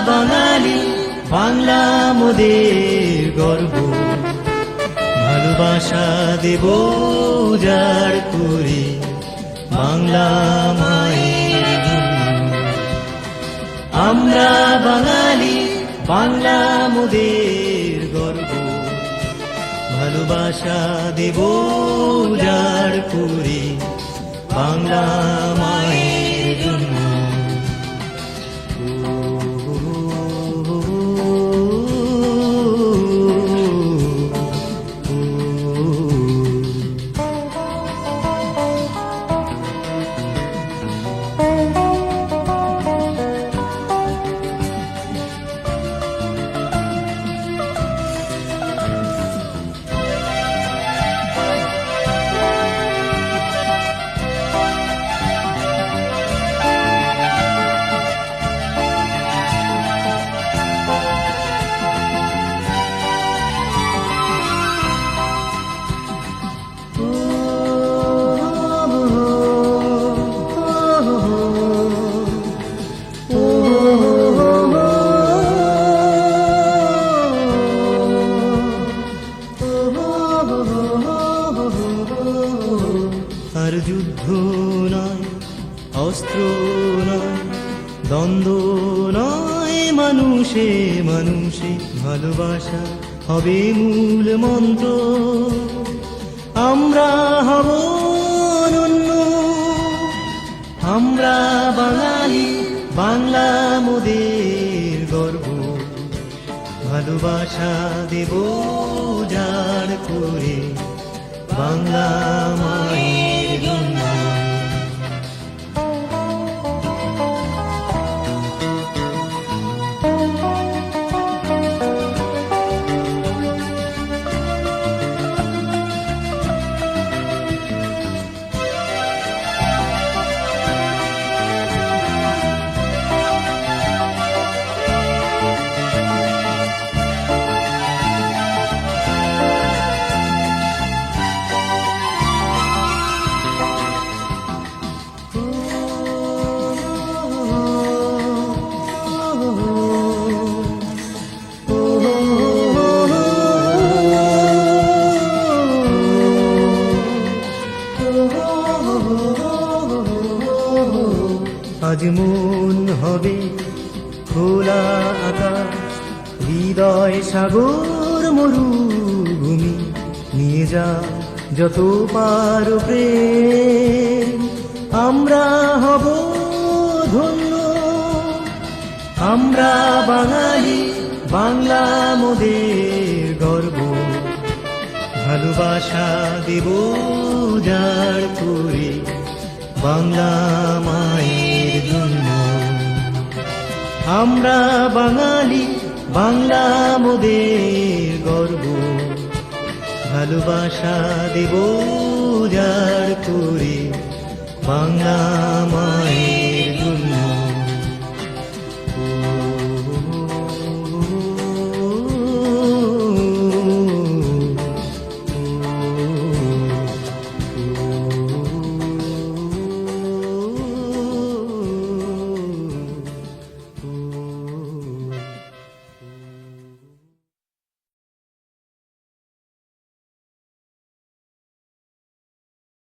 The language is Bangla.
বাঙালি, বাংলা মোদের গর্ব, ভালোবাসা দেব উজাড় করে বাংলা মায়ের জন্য। আমরা বাঙালি, বাংলা মোদের গর্ব, ভালোবাসা দেব উজাড় করে বাংলা মায়ের জন্য। আর যুদ্ধ নয়, অস্ত্র নয়, দ্বন্দ্ব নয়, মানুষে মানুষে ভালোবাসা হবে মূল মন্ত্র। আমরা হব অনন্য, আমরা বাঙালি, বাংলা মোদের গর্ব, ভালোবাসা দেব উজাড় করে বাংলা মায়ের জন্য। আজ মন হবে খোলা আকাশ, হৃদয় সাগর মরুভূমি, নিয়ে যা যত পার প্রেম। আমরা হব ধন্য, আমরা বাঙালি, বাংলা মোদের গর্ব, ভালোবাসা দেব উজাড় করে বাংলা মায়ের জন্য। আমরা বাঙালি, বাংলা মোদের গর্ব, ভালোবাসা দেব উজাড় করে বাংলা মায়ের